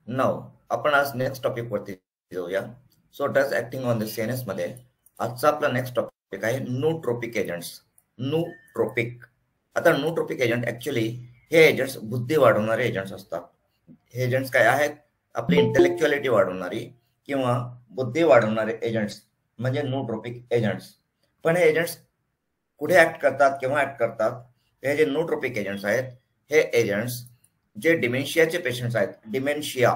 नाव आपण आज next topic वरती जाऊया. So drugs acting on the CNS मध्ये आजचा आपला नेक्स्ट टॉपिक आहे नूट्रोपिक एजंट्स. नूट्रोपिक. आता नूट्रोपिक एजंट ऍक्च्युली हे एजंट्स बुद्धी वाढवणारे एजंट्स असतात. हे एजंट्स काय आहेत? आपली इंटेलेक्च्युअलिटी वाढवणारी किंवा बुद्धी वाढवणारे एजंट्स म्हणजे नूट्रोपिक एजंट्स. पण हे एजंट्स कुठे ऍक्ट करतात, केव्हा ऍक्ट करतात? हे जे नूट्रोपिक एजंट्स आहेत, हे एजंट्स जे डिमेन्शियाचे पेशंट्स आहेत, डिमेन्शिया,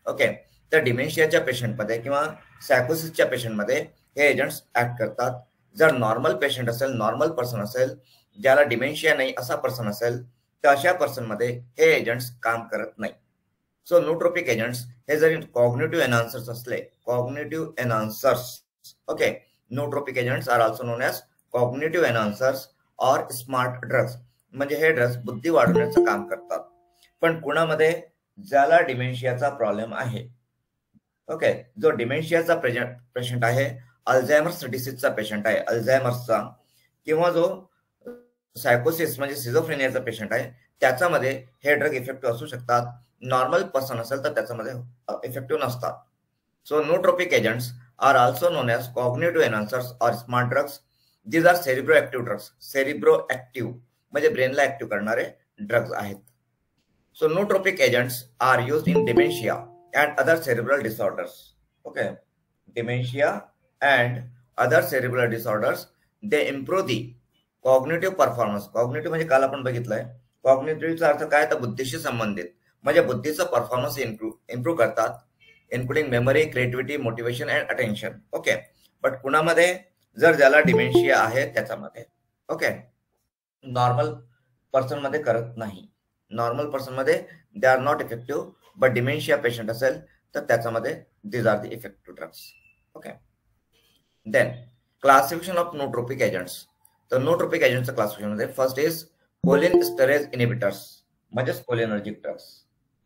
ओके, तर डिमेन्शियाच्या पेशंटमध्ये किंवा सायकोसिसच्या पेशंटमध्ये हे एजंट्स ऍक्ट करतात. जर नॉर्मल पेशंट असेल, नॉर्मल पर्सन असेल, ज्याला डिमेन्शिया नाही असा पर्सन असेल, तर अशा पर्सनमध्ये हे एजंट्स काम करत नाही. सो नूट्रोपिक एजंट्स हे जरी कॉग्निटिव्ह एनहान्सर्स असले, cognitive enhancers, okay, nootropic agents are also known as cognitive enhancers or smart drugs. म्हणजे हे ड्रग्स बुद्धी वाढवण्याचं काम करतात. पण कुणामध्ये? ज्याला डिमेन्शियाचा प्रॉब्लेम आहे. ओके, जो डिमेन्शियाचा पेशंट आहे, अल्झायमर्स डिसीजचा पेशंट आहे, अल्झायमर्सचा, किंवा जो सायकोसिस म्हणजे सिझोफ्रेनियाचा पेशंट आहे, त्याच्यामध्ये हे ड्रग इफेक्टिव्ह असू शकतात. नॉर्मल पर्सन असेल तर त्याच्यामध्ये इफेक्टिव्ह नसतात. So nootropic agents are also known as cognitive enhancers or smart drugs. These are cerebroactive drugs. Cerebroactive म्हणजे ब्रेनला ऍक्टिव्ह करणारे ड्रग्ज आहेत. So nootropic agents are used in dementia and other cerebral disorders. Okay, dementia and other cerebral disorders, they improve the cognitive performance. Cognitive म्हणजे काल आपण बघितलंय, कॉग्निटिव्हचा अर्थ काय? तर बुद्धीशी संबंधित, म्हणजे बुद्धीचा परफॉर्मन्स इम्प्रूव्ह करतात, including memory, creativity, motivation and attention. Okay, but कुणामध्ये? जर ज्याला डिमेन्शिया आहे त्याच्यामध्ये. ओके, नॉर्मल पर्सन मध्ये करत नाही. नॉर्मल पर्सन मध्ये they are not effective, but dementia patient असेल तर त्याच्यामध्ये these are the effective drugs. Okay, then classification of nootropic agents. तर नोट्रोपिक एजंट्सचं क्लासिफिकेशन मध्ये फर्स्ट इज कोलिनस्टेरेज इनिबिटर्स, म्हणजेच cholinergic drugs.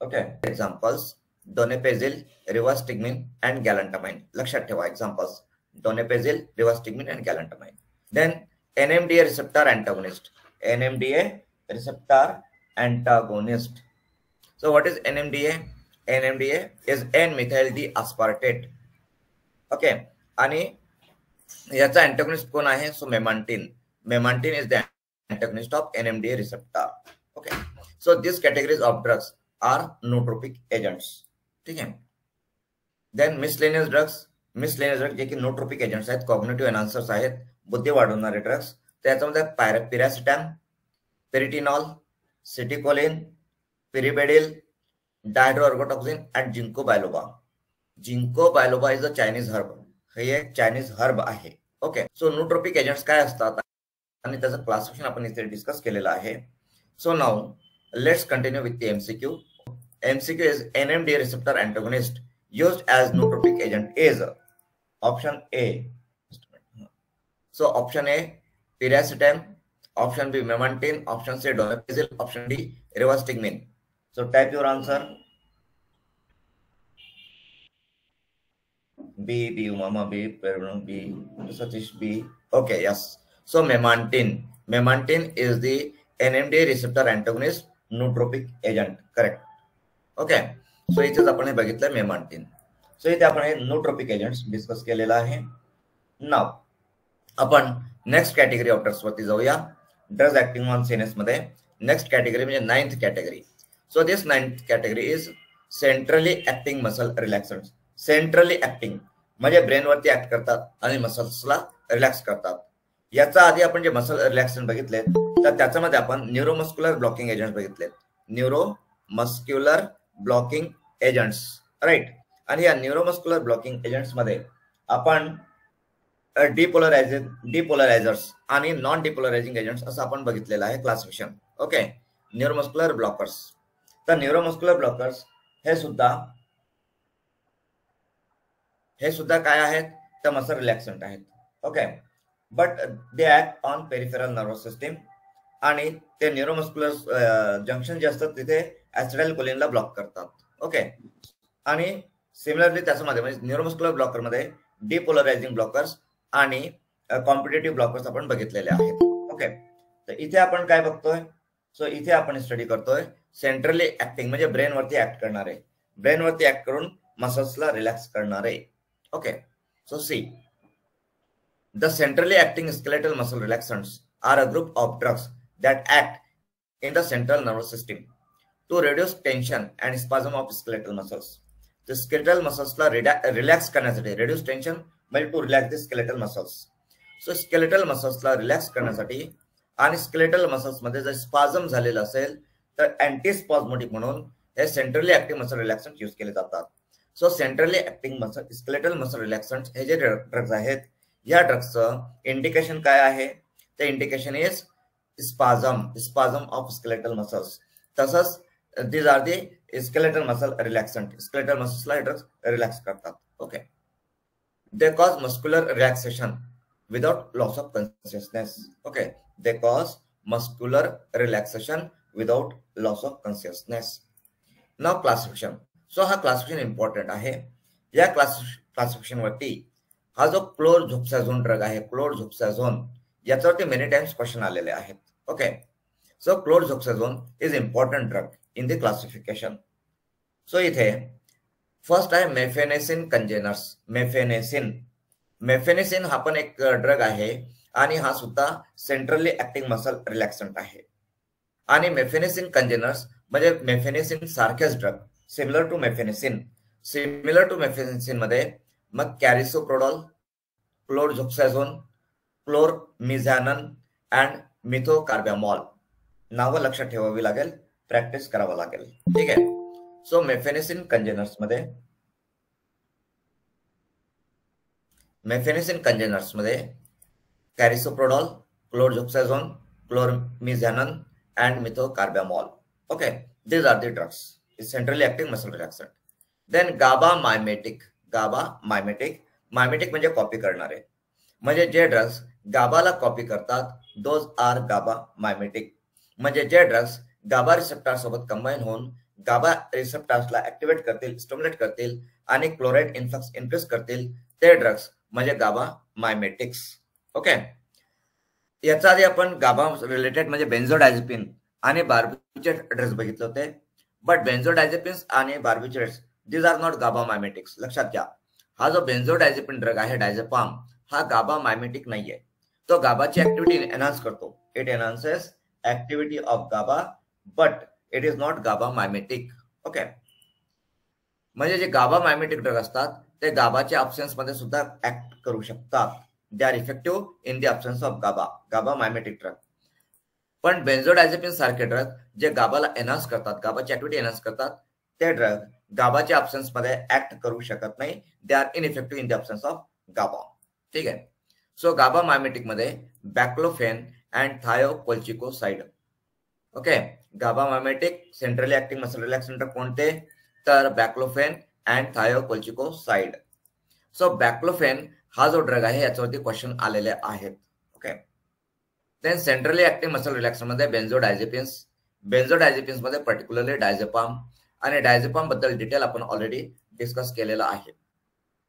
Okay, examples donepezil, rivastigmine and galantamine. लक्षात ठेवा, examples donepezil, rivastigmine and galantamine. Then NMDA receptor antagonist. NMDA receptor antagonist. So what is NMDA? NMDA is N-methyl D-aspartate. Okay, आणि याचा antagonist कोण आहे? So memantine. Memantine is the antagonist of NMDA receptor. Okay, so these categories of drugs are nootropic agents. ठीक आहे. Then miscellaneous drugs. miscellaneous drugs जे की nootropic agents आहेत, cognitive enhancers आहेत, बुद्धी वाढवणारे ड्रग्स. त्याच्यामध्ये piracetam, pyritinol, citicoline, piribedil, dihydroergotoxine and ginkgo biloba. Ginkgo biloba is a Chinese herb. हे एक चायनीज हर्ब आहे. ओके, सो नूट्रोपिक एजंट्स काय असतात आणि त्याचं क्लासिफिकेशन आपण इथे डिस्कस केलेलं आहे. So now let's continue with the MCQ. MCQ is NMDA receptor antagonist used as nootropic agent is option A. So option A piracetam, option B memantine, option C donepezil, option D rivastigmine. So type your answer. B, Umama B, Perun B, Satish B. Okay, yes. So memantine. Memantine is the NMDA receptor antagonist nootropic agent. Correct. Okay. So इथेच आपण हे बघितलं मेमांटिन. So इथे आपण हे नोट्रोपिक agents discuss केलेलं आहे. नाव आपण नेक्स्ट कॅटेगरी ऑफ ड्रग्स वरती जाऊया. ड्रग्स ऍक्टिंग ऑन सीएनएस मध्ये नेक्स्ट कॅटेगरी म्हणजे 9th category. So this 9th category is centrally acting muscle relaxant. Centrally acting म्हणजे ब्रेन वरती ऍक्ट करतात आणि मसल्सला रिलॅक्स करतात. याचा आधी आपण जे मसल रिलॅक्सन बघितले तर त्याच्यामध्ये आपण न्यूरोमस्क्युलर ब्लॉकिंग एजंट बघितले. Neuromuscular blocking agents, right. आणि या न्यूरोमस्क्युलर ब्लॉकिंग एजंट्स मध्ये आपण डिपोलरायझर्स आणि नॉन डिपोलरायझिंग एजंट्स असं आपण बघितलेलं आहे क्लासिफिकेशन. Okay, neuromuscular blockers. तर न्यूरोमस्क्युलर ब्लॉकर्स हे सुद्धा काय आहेत? तर मसल रिलॅक्संट आहेत. Okay, but they act on peripheral nervous system आणि ते न्यूरोमस्क्युलर जंक्शन जे असतात तिथे ऍसिटाइलकोलिनला ब्लॉक करतात. ओके, आणि सिमिलरली त्याच्यामध्ये म्हणजे न्यूरोमस्क्युलर ब्लॉकर मध्ये डिपोलरायझिंग ब्लॉकर्स आणि कॉम्पिटेटिव्ह ब्लॉकर्स आपण बघितलेले आहेत. ओके, तर इथे आपण काय बघतोय? सो इथे आपण स्टडी करतोय सेंट्रली ऍक्टिंग म्हणजे ब्रेन वरती ऍक्ट करणारे. ब्रेन वरती ऍक्ट करून मसल्सला रिलॅक्स करणारे. Okay, so see, the centrally acting skeletal muscle relaxants are a group of drugs that act in the central nervous system to reduce tension and spasm of skeletal muscles. The skeletal muscles ला relax करण्यासाठी, reduce tension म्हणजे to relax the skeletal muscles. So skeletal muscles ला relax करण्यासाठी आणि skeletal muscles मध्ये जर स्पाझम झालेलं असेल तर अँटीस्पाझमोटिक म्हणून हे centrally active muscle relaxant use केले जातात. So centrally active muscle skeletal muscle relaxant हे जे ड्रग्ज आहेत, या ड्रग्सचं इंडिकेशन काय आहे? ते indication is spasm of skeletal muscles. तसंच these are the skeletal muscle relaxant. Skeletal मसल्सला हे ड्रग्स रिलॅक्स करतात. Okay, they cause muscular relaxation without loss of consciousness. Okay, they cause muscular relaxation without loss of consciousness. Now classification. So हा classification important आहे. या classification वरती हा जो क्लोरझोक्साझोन drug आहे, क्लोरझोक्साझोन, याच्यावरती मेनी टाइम्स क्वेश्चन आलेले आहेत. Okay, so chlorzoxazone is important drug in the classification. So इथे फर्स्ट आहे मेफेनेसिन कंजेनर्स. मेफेनेसिन हा पण एक ड्रग आहे आणि हा सुद्धा सेंट्रली ऍक्टिंग मसल रिलॅक्संट आहे. आणि मेफेनेसिन कंजेनर्स म्हणजे मेफेनेसिन सारखेच ड्रग, सिमिलर टू मेफेनेसिन मध्ये मग कॅरिसोप्रोडॉल, क्लोरझोक्साझोन, क्लोरमिझॅनन अँड मिथोकार्बॅमॉल नावं लक्षात ठेवावी लागेल, प्रॅक्टिस करावं लागेल. ठीक आहे. सो मेफेनेसिन कंजेनर्स मध्ये carisoprodol, chlorzoxazone, chlormezanone and methocarbamol. Okay, these are the drugs. It's centrally acting muscle relaxant. Then GABA mimetic. मायमेटिक म्हणजे कॉपी करणारे. म्हणजे जे ड्रग्स गाबाला कॉपी करतात, दोज आर गाबा मायमेटिक. म्हणजे जे ड्रग्स गाबा रिसेप्टर सोबत कंबाईन होऊन गाबा रिसेप्टर्सला ऍक्टिव्हेट करतील, स्टिम्युलेट करतील आणि क्लोराइड इन्फ्लक्स इन्क्रीज करतील, ते ड्रग्स म्हणजे गाबा मायमेटिक्स. ओके, याचा आधी आपण गाबा रिलेटेड म्हणजे बेन्झोडायझेपिन आणि बार्बिचेट ड्रग्स बघितले होते. बट बेन्झोडायझेपिन्स आणि बार्बिचेट्स दीज आर नॉट गाबा मायमेटिक्स. लक्षात घ्या, हा जो बेन्झोडायझेपिन ड्रग आहे डायझेपाम, हा गाबा मायमेटिक नाहीये. तो गाबाची ऍक्टिव्हिटी एनहान्स करतो. It enhances activity of GABA, but it is not GABA mimetic. Okay, म्हणजे जे गाबा मायमेटिक ड्रग असतात ते गाबाच्या अब्सेन्स मध्ये सुद्धा ऍक्ट करू शकतात. They are effective in the absence of GABA mimetic drug. पण बेन्झोडायझेपिन सारखे ड्रग जे गाबाला एनहान्स करतात, गाबाची ऍक्टिव्हिटी एनहान्स करतात, ते ड्रग गाबाच्या अब्सेन्स मध्ये ऍक्ट करू शकत नाही. They are ineffective in the absence of GABA. ठीक आहे. सो गाबा मायमेटिक मध्ये baclofen and thiocolchicoside. Okay, GABA mimetic centrally acting muscle relaxant कोणते? तर बॅक्लोफेन अँड थायोकोल्चिकोसाइड. सो बॅक्लोफेन हा जो ड्रग आहे याच्यावरती क्वेश्चन आलेले आहेत. Okay, then centrally active muscle relaxant मध्ये बेन्झोडायझेपिन्स मध्ये पर्टिक्युलरली डायझेपाम, आणि डायझेपाम बद्दल डिटेल आपण ऑलरेडी डिस्कस केलेला आहे.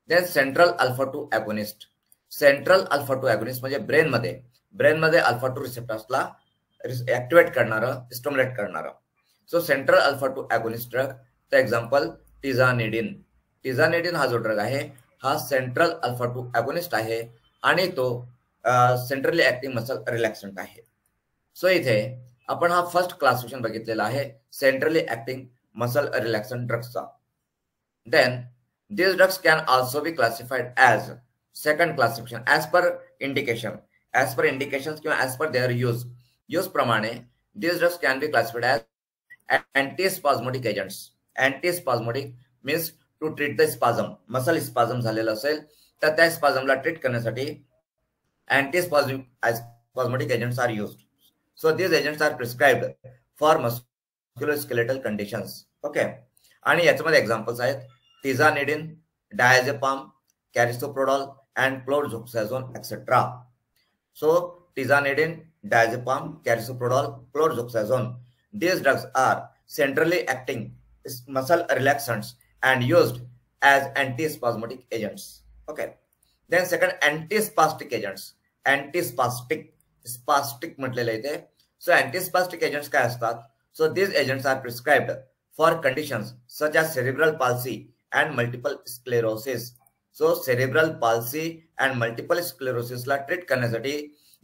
Then central alpha 2 agonist. Central alpha 2 agonist म्हणजे ब्रेनमध्ये अल्फा 2 रिसेप्टर्सला ऍक्टिव्हेट करणारं, स्टिम्युलेट करणारं. So central alpha 2 agonist drug, for example tizanidine हा जो ड्रग आहे हा सेंट्रल अल्फा 2 ॲगोनिस्ट आहे आणि तो सेंट्रली ऍक्टिव्ह मसल रिलॅक्संट आहे. सो इथे आपण हा फर्स्ट क्लासिफिकेशन बघितलेला आहे सेंट्रली ऍक्टिंग मसल रिलॅक्संट ड्रग्सचा. Then these drugs can also be classified as second classification as per indications किंवा as per their use प्रमाणे these drugs can be classified as antispasmodic agents. Antispasmodic means to treat the spasm. Muscle spasm झालेलं असेल तर त्या स्पाझमला treat करण्यासाठी antispasmodic agents are used. So these agents are prescribed for musculoskeletal conditions. Okay, आणि याच्यामध्ये examples आहेत tizanidine, diazepam, carisoprodol and chlorzoxazone etcetera. So tizanidine, diazepam, carisoprodol, chlorzoxazone, these drugs are centrally acting muscle relaxants and used as antispasmodic agents. Okay, then second antispastic agents. Spastic म्हटलेलं इथे. So antispastic agents काय असतात? So these agents are prescribed for conditions such as cerebral palsy and multiple sclerosis. So cerebral palsy and multiple sclerosis ला treat करण्यासाठी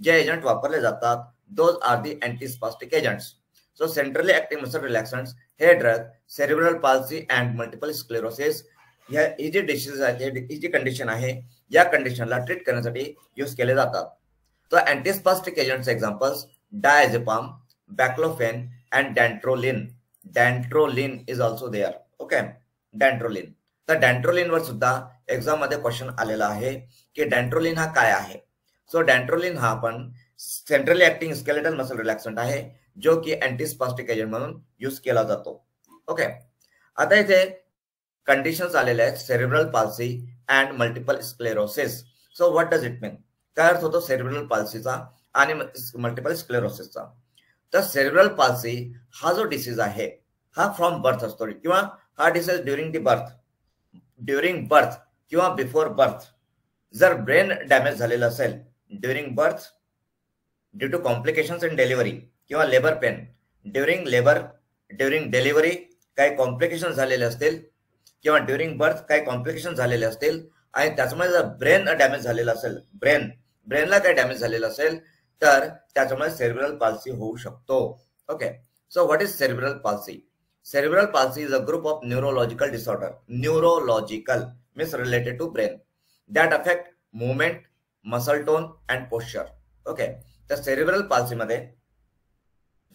जे agent वापरले जातात those are the antispastic agents. So centrally acting muscle relaxants हे drug cerebral palsy and multiple sclerosis ही जी disease आहे, ही जी कंडिशन आहे, या कंडिशनला ट्रीट करण्यासाठी यूज केले जातात. तो antispastic agents examples diazepam, baclofen and dantrolene. Dantrolene is also there. Okay, dantrolene. तर dantrolene वर सुद्धा एक्झाम मध्ये क्वेश्चन आलेला आहे की dantrolene हा काय आहे. सो dantrolene हा आपण सेंट्रली ऍक्टिंग स्केलेटल मसल रिलॅक्संट आहे जो की अँटीस्पास्टिक एजंट म्हणून यूज केला जातो. ओके, आता इथे कंडिशन्स आलेले आहेत cerebral palsy and multiple sclerosis. So what does it mean? काय अर्थ होतो सेरेब्रल पाल्सीचा आणि मल्टिपल स्क्लेरोसिसचा? तर सेरेब्रल पाल्सी हा जो डिसीज आहे हा फ्रॉम बर्थ असतो किंवा हा डिसीज ड्युरिंग बर्थ किंवा बिफोर बर्थ जर ब्रेन डॅमेज झालेला असेल during birth due to complications in delivery किंवा लेबर पेन ड्युरिंग डिलिव्हरी काही कॉम्प्लिकेशन झालेले असतील किंवा ड्युरिंग बर्थ काही कॉम्प्लिकेशन झालेले असतील आणि त्याच्यामुळे जर ब्रेन डॅमेज झालेला असेल, ब्रेनला काही डॅमेज झालेला असेल तर त्याच्यामुळे सेरेब्रल पाल्सी होऊ शकतो. Okay, so what is cerebral palsy? Cerebral palsy is a group of neurological disorder. Neurological means related to brain that affect movement, muscle tone and posture. Okay, तर cerebral palsy मध्ये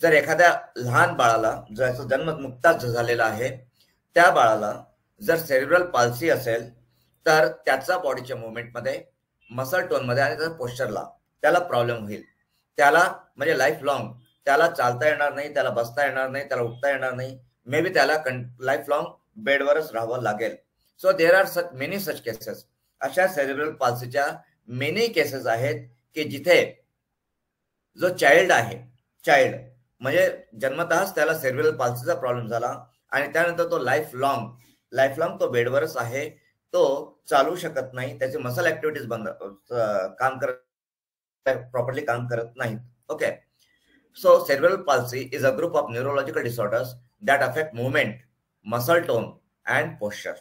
जर एखाद्या लहान बाळाला ज्याचा जन्म नुकताच झालेला आहे त्या बाळाला जर सेरेब्रल पाल्सी असेल तर त्याचा बॉडीच्या मुवमेंट मध्ये, मसल टोन मध्ये आणि त्याच्या पोस्चरला त्याला प्रॉब्लेम होईल. त्याला म्हणजे लाईफ लॉंग त्याला चालता येणार नाही, त्याला बसता येणार नाही, त्याला उठता येणार नाही, मे बी त्याला लाईफ लॉंग बेडवरच राहावं लागेल. So there are many such cases. अशा सेरेब्रल पाल्सीच्या मेनी केसेस आहेत की जिथे जो चाइल्ड म्हणजे जन्मतःच त्याला सेरेब्रल पाल्सीचा प्रॉब्लेम झाला आणि त्यानंतर तो लाईफ लॉंग तो बेडवरच आहे, तो चालू शकत नाही, त्याची मसल ऍक्टिव्हिटीज बंद प्रॉपरली काम करत नाहीत. Okay, so cerebral palsy is a group of neurological disorders that affect movement, muscle tone and posture.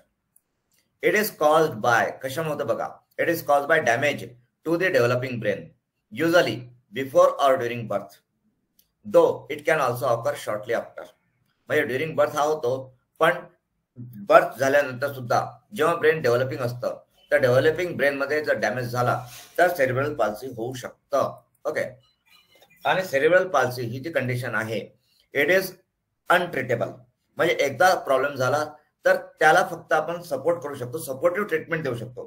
It is caused by कशामुळे होतं बघा, it is caused by damage to the developing brain, usually before or during birth, though it can also occur shortly after. म्हणजे during birth हा होतो, पण birth झाल्यानंतर सुद्धा जेव्हा ब्रेन डेव्हलपिंग असतं तर डेव्हलपिंग ब्रेन मध्ये जर डॅमेज झाला तर सेरेब्रल पाल्सी होऊ शकतं. ओके, आणि सेरेब्रल पाल्सी ही जी कंडिशन आहे इट इज अनट्रीटेबल. म्हणजे एकदा प्रॉब्लेम झाला तर त्याला फक्त आपण सपोर्ट करू शकतो, सपोर्टिव्ह ट्रीटमेंट देऊ शकतो.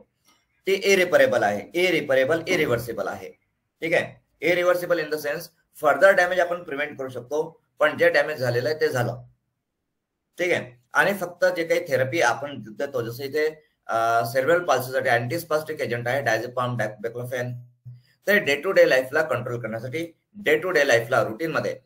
ती इरिपरेबल आहे, इरिव्हर्सिबल आहे. ठीक आहे, irreversible in the sense further damage आपण प्रिव्हेंट करू शकतो, पण जे डॅमेज झालेलं आहे ते झालं. ठीक आहे, आणि फक्त जे काही थेरपी आपण देतो जसं इथे सेरेब्रल पाल्सीसाठी अँटीस्पास्टिक एजंट आहे डायझेपाम, बॅक्लोफेन, तर डे टू डे लाईफला कंट्रोल करण्यासाठी, डे टू डे लाईफला रुटीन मध्ये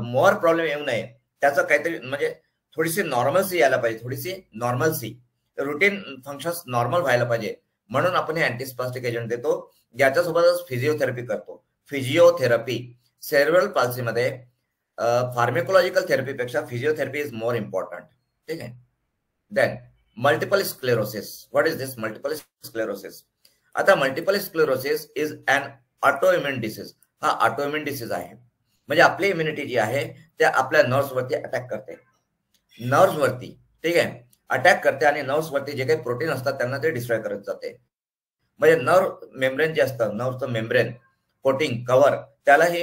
मोर प्रॉब्लेम येऊ नये त्याचं काहीतरी म्हणजे थोडीशी नॉर्मलसी यायला पाहिजे, रुटीन फंक्शन्स नॉर्मल व्हायला पाहिजे, म्हणून आपण हे अँटीस्पास्टिक एजंट देतो. याच्यासोबतच फिजिओथेरपी करतो. फिजिओथेरपी सेरेब्रल पाल्सी मध्ये फार्मेकोलॉजिकल थेरपीपेक्षा फिजिओथेरपी इज मोर इम्पॉर्टंट. ठीक आहे, then multiple sclerosis. What is this multiple sclerosis? आता multiple sclerosis is an autoimmune disease. हा ऑटोइम्युन डिसीज आहे, म्हणजे आपली इम्युनिटी जी आहे ते आपल्या नर्व्स वरती अटॅक करते, नर्व्स वरती. ठीक आहे, अटॅक करते आणि नर्व्स वरती जे काही प्रोटीन असतात त्यांना ते डिस्ट्रॉय करत जाते. म्हणजे नर्व मेम्ब्रेन जे असतं, नर्वचं मेम्ब्रेन कोटिंग कव्हर, त्याला हे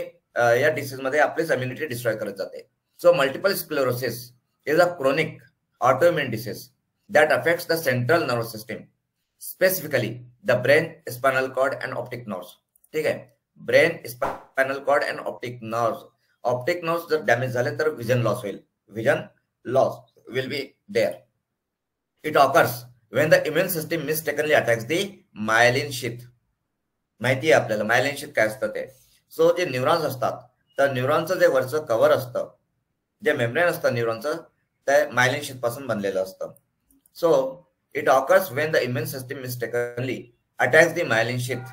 या डिसीज मध्ये आपलीच इम्युनिटी डिस्ट्रॉय करत जाते. So multiple sclerosis is a chronic autoimmune disease that affects the central nervous system, specifically the brain, spinal cord and optic nerves. ठीक आहे, brain, spinal cord and optic nerves. Optic nerves जर damage झाले तर vision loss होईल, vision loss will be there. It occurs when the immune system mistakenly attacks the myelin sheath. माहिती आहे आपल्याला myelin sheath काय असतं ते. सो जे न्यूरॉन्स असतात तर न्यूरॉनचं जे वरचं कव्हर असतं, जे मेम्ब्रेन असतं न्यूरॉनचं, ते मायलिन शीथ पासून बनलेलं असतं. So it occurs when the immune system mistakenly attacks the myelin sheath,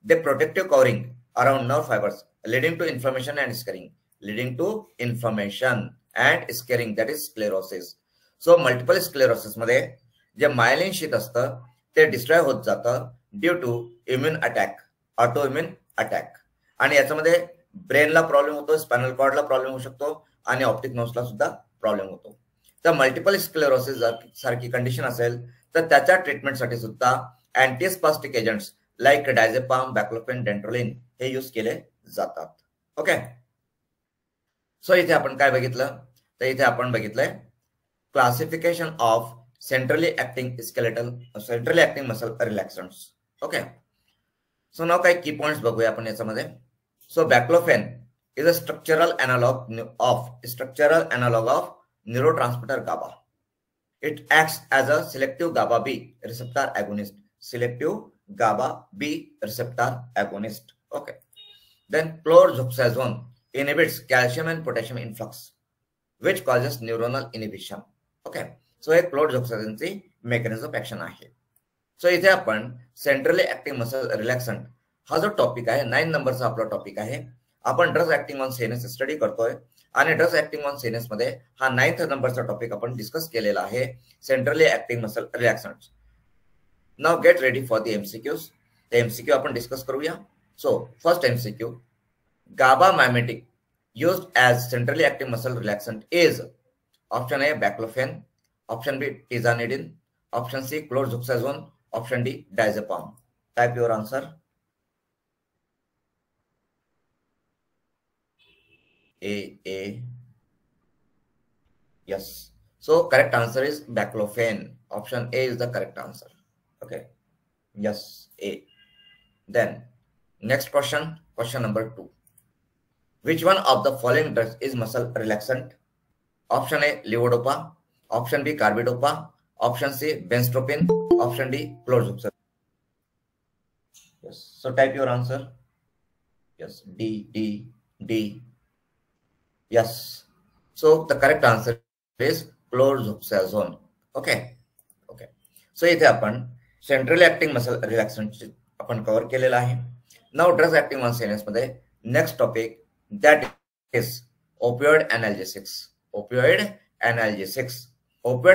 the protective covering around nerve fibers, leading to inflammation and scarring. And scarring that is sclerosis. So multiple sclerosis मध्ये जे myelin sheath असतं ते destroy होत जातं due to immune attack, auto immune attack. आणि याच्यामध्ये ब्रेनला problem होतो, स्पायनल कॉर्डला प्रॉब्लेम होऊ शकतो आणि ऑप्टिक नर्व्हला सुद्धा प्रॉब्लेम होतो. तर मल्टिपल स्क्लेरोसिस सारखी कंडिशन असेल तर त्याच्या ट्रीटमेंटसाठी सुद्धा अँटीस्पास्टिक एजंट्स लाईक डायझेपाम, बॅक्लोफेन, डेंट्रोलिन हे यूज केले जातात. ओके. सो इथे आपण काय बघितलं, तर इथे आपण बघितलंय classification of centrally acting muscle relaxants. Okay. So नाव काही की पॉइंट्स बघूया आपण याच्यामध्ये. So baclofen is a structural analogue of neurotransmitter GABA. It acts as a selective GABA B receptor agonist. Okay. Then chlorzoxazone inhibits calcium and potassium influx, which causes neuronal inhibition. Okay. So हे chlorzoxazoneची mechanism of action आहे. So इथे आपण centrally acting muscle रिलॅक्संट हा जो topic आहे 9 नंबरचा आपला topic आहे. आपण drugs acting on CNS study करतोय आणि ड्रग्स ऍक्टिंग ऑन सीएनएस मध्ये हा 9th नंबरचा टॉपिक आपण डिस्कस केलेला आहे, centrally acting muscle relaxant. Now get ready for the MCQs. ते एमसीक्यू आपण डिस्कस करूया. So first MCQ, GABA mimetic used as centrally acting muscle relaxant is option A baclofen, option B tizanidine, option C chlorzoxazone, option D diazepam. Type your answer. A. Yes. So correct answer is baclofen. Option A is the correct answer. Okay. Yes, A. Then next question, question number 2. Which one of the following drugs is muscle relaxant? Option A levodopa, option B carbidopa, option C benztropine, option D chlorzoxazone. Yes. So type your answer. Yes, D. Yes. So the correct answer is chlorzoxazone. Okay. So इथे आपण centrally acting muscle रिलॅक्संट आपण cover केलेला आहे. Now drugs acting on CNS मध्ये next topic that is opioid analgesics. Opioid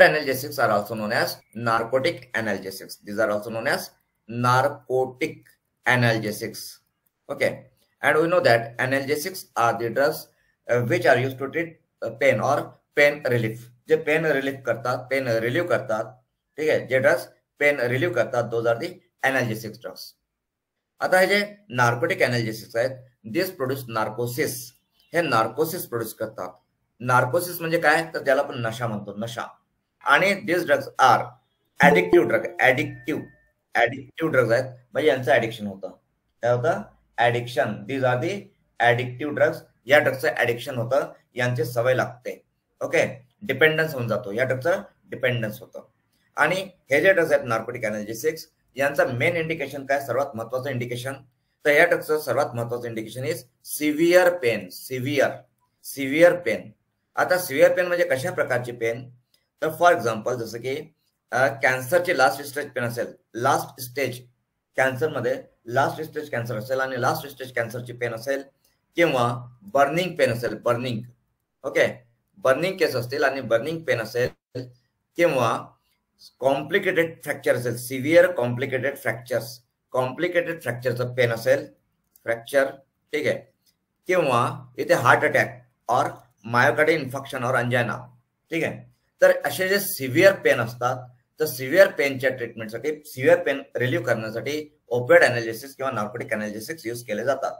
analgesics are also known as narcotic analgesics. These are also known as narcotic analgesics. Okay. And we know that analgesics are the drugs which are used to treat pain or pain relief. जे pain relief करतात, pain relieve करतात, ठीक आहे, जे drugs pain relieve करतात, those are the analgesics drugs. आता हे जे नार्कोटिक एनाल्जेसिक्स आहेत, दिस प्रोड्यूस नार्कोसिस. हे नार्कोसिस प्रोड्यूस करतात. नार्कोसिस म्हणजे काय, तर त्याला आपण नशा म्हणतो, नशा. आणि दिस ड्रग्स आर ऍडिक्टिव्ह ड्रग्स आहेत, म्हणजे यांचं ऍडिक्शन होतं. काय होतं, addiction. These are the addictive drugs. या ड्रग्सचं ऍडिक्शन होतं, यांची सवय लागते. ओके. डिपेंडन्स होऊन जातो, या ड्रग्सचं डिपेंडन्स होतं. आणि हे जे ड्रग्स आहेत नार्कोटिक एनाल्जेसिक्स, यांचा मेन इंडिकेशन काय, सर्वात महत्वाचं इंडिकेशन, तर या ड्रग्सचं सर्वात महत्वाचं indication is severe pain. Severe pain. आता सिव्हिअर पेन म्हणजे कशा प्रकारची पेन, तर फॉर एक्झाम्पल जसं की कॅन्सरची लास्ट स्टेज पेन असेल, लास्ट स्टेज कॅन्सरमध्ये लास्ट स्टेज कॅन्सर असेल आणि लास्ट स्टेज कॅन्सरची पेन असेल, किंवा बर्निंग पेन असेल, बर्निंग. ओके. बर्निंग केस असतील आणि बर्निंग पेन असेल, किंवा कॉम्प्लिकेटेड फ्रॅक्चर असेल, सिव्हिअर कॉम्प्लिकेटेड फ्रॅक्चरचं पेन असेल, फ्रॅक्चर, ठीक आहे, किंवा इथे हार्ट अटॅक और मायोकार्डियल इन्फेक्शन और अंजायना, ठीक आहे. तर असे जे सिव्हिअर पेन असतात, तर सिव्हिअर पेनच्या ट्रीटमेंटसाठी, सिव्हिअर पेन रिलीव्ह करण्यासाठी ओपियोइड एनाल्जेसिक्स किंवा नार्कोटिक एनाल्जेसिक्स यूज केले जातात.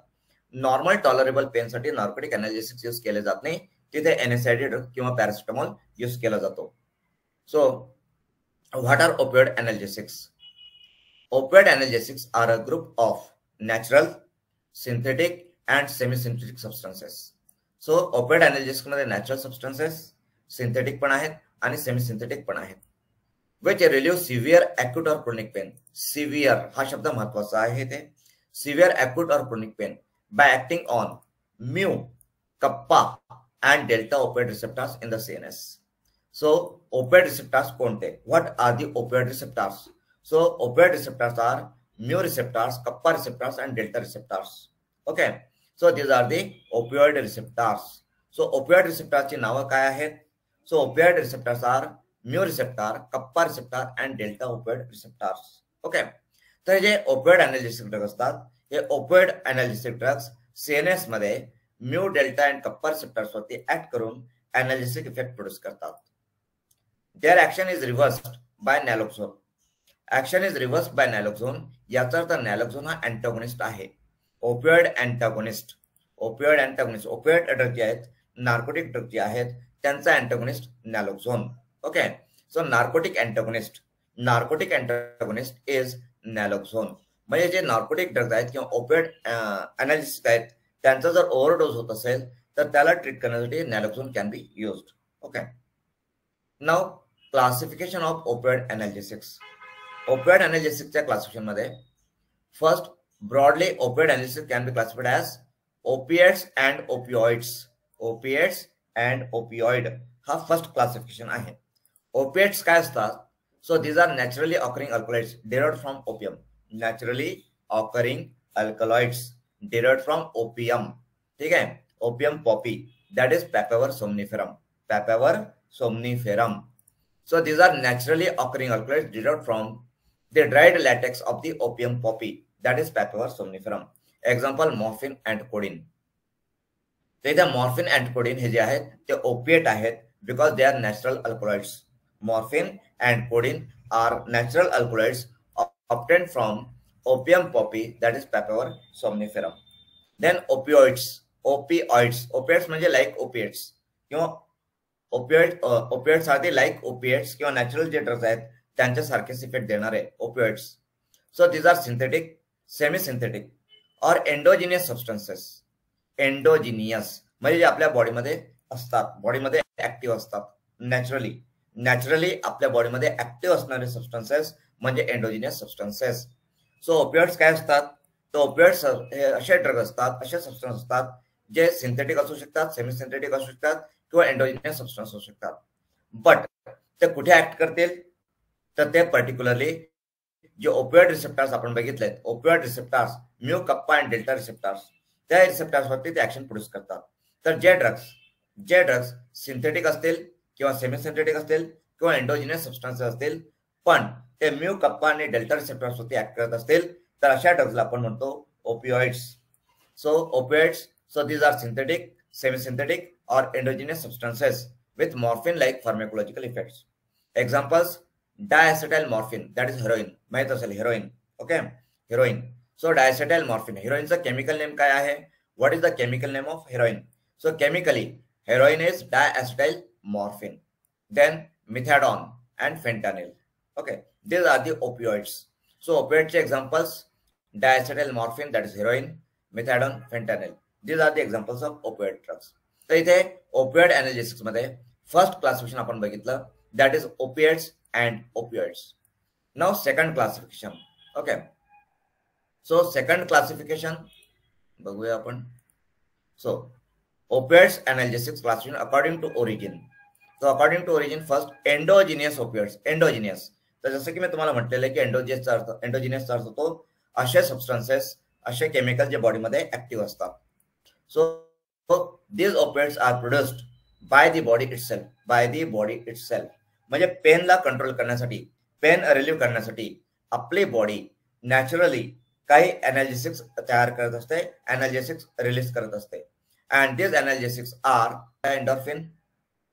नॉर्मल टॉलरेबल पेनसाठी नार्कोटिक एनाल्जेसिक्स यूज केले जात नाही, तिथे एनएसआयडी ड्रग किंवा पॅरासिटामॉल यूज केला जातो. So what are opioid analgesics? Opioid analgesics are a group of natural, synthetic and semi-synthetic substances. So opioid analgesics मध्ये natural substances, synthetic पण आहेत आणि semi-synthetic पण आहेत, which relieve severe acute or chronic pain. Severe हा शब्द महत्वाचा आहे. ते severe acute or chronic pain by acting on mu, kappa and delta opioid receptors in the CNS. So opioid receptors कोणते? What are the opioid receptors? So opioid receptors are mu receptors, kappa receptors and delta receptors. Okay. So these are the opioid receptors. सो opioid रिसेप्टरची नावं काय आहेत? So opioid receptors are mu receptor, kappa receptor and delta opioid receptors. Okay, तर जे opioid analgesic drug असतात हे opioid analgesic drugs CNS मध्ये mu, delta and kappa receptors वरती ऍक्ट करून एनाल्जेसिक इफेक्ट प्रोड्यूस करतात. Their action is reversed by naloxone. Action is reversed by naloxone, याचा अर्थ नॅलोक्सोन हा अँटागोनिस्ट आहे. Opioid antagonist, opioid antagonist, opioid drug जे आहेत, नार्कोटिक ड्रग जे आहेत त्यांचा antagonist naloxone. Okay, so narcotic antagonist is naloxone. म्हणजे जे नार्कोटिक ड्रग्ज आहेत किंवा ओपिओइड एनालिसिस आहेत त्यांचा जर ओव्हरडोस होत असेल तर त्याला ट्रीट करण्यासाठी naloxone can be used. Okay, now classification of opioid analgesics. Opioid एनाल्जेसिकच्या क्लासिफिकेशन मध्ये first, broadly opioid analgesic can be classified as opiates and opioids. Opiates and opioid हा फर्स्ट क्लासिफिकेशन आहे. ओपिएट्स काय असतात? So these are naturally occurring alkaloids derived from opium. Naturally occurring alkaloids derived from opium. ठीक आहे, opium poppy, that is papaver somniferum. Papaver somniferum. So these are naturally occurring alkaloids derived from the dried latex of the opium poppy, that is Papaver somniferum. Example, morphine and codeine. तर इथे morphine and codeine हे जे आहेत ते opiate आहेत because they are natural alkaloids. Morphine and codeine are natural alkaloids obtained from opium poppy, that is Papaver somniferum. Then opioids. Opioids म्हणजे like opiates किंवा opioids are the like opiates किंवा natural जे drugs आहेत त्यांच्यासारखेच effect देणारे opioids. So these are synthetic, semi synthetic और endogenous substances. एंडोजिनियस म्हणजे जे आपल्या बॉडीमध्ये असतात, बॉडीमध्ये ऍक्टिव्ह असतात, नॅचरली आपल्या बॉडीमध्ये ऍक्टिव्ह असणारे सबस्टन्सेस म्हणजे एंडोजिनियस सबस्टन्सेस. सो ओपिओइड्स काय असतात? तर ओपिओइड्स हे असे ड्रग असतात, असे सबस्टन्स असतात जे सिंथेटिक असू शकतात, सेमी सिंथेटिक असू शकतात किंवा एंडोजिनियस सबस्टन्स असू शकतात. बट ते कुठे ऍक्ट करतील? तर ते पर्टिक्युलरली जे ओपिओइड रिसेप्टर्स आपण बघितलेत, ओपिओइड रिसेप्टर्स म्यू, कप्पा अँड डेल्टा रिसेप्टर्स, त्या रिसेप्टर्सवरती ते ऍक्शन प्रोड्यूस करतात. तर जे ड्रग्स सिंथेटिक असतील किंवा सेमी सिंथेटिक असतील किंवा एंडोजिनियस सबस्टन्सेस असतील पण ते म्यू, कप्पा आणि डेल्टा रिसेप्टर्सवरती ऍक्ट करत असतील तर अशा ड्रग्सला आपण म्हणतो opioids. So opioids, so these are synthetic, semi-synthetic or endogenous substances with morphine-like pharmacological effects. Examples, diacetyl morphine, that is heroin. माहित असेल heroin. Okay, heroin. So diacetyl morphine, heroin चा chemical name काय आहे? What is the chemical name of heroin? So chemically, heroin is diacetyl morphine. Then methadone and fentanyl. Okay, these are the opioids. So opioids examples, diacetyl morphine, that is heroin, methadone, fentanyl. These are the examples of opioid drugs. तर इथे opioid analgesics मध्ये first classification आपण बघितलं, that is opiates and opioids. Now second classification. Okay, so second classification बघूया आपण. So opioids analgesics classification according to origin. तो according to origin first endogenous opioids. Endogenous, तर जसं की मी तुम्हाला म्हटलेलं आहे की एंडोजिनियसचा अर्थ होतो असे सबस्टन्सेस, असे केमिकल जे बॉडीमध्ये ऍक्टिव्ह असतात. So these opioids are produced by the body itself. म्हणजे पेनला कंट्रोल करण्यासाठी, पेन रिलीव्ह करण्यासाठी आपली बॉडी नॅचरली काही एनाल्जेसिक्स तयार करत असते, एनाल्जेसिक्स रिलीज करत असते. And this analgesics are endorphin,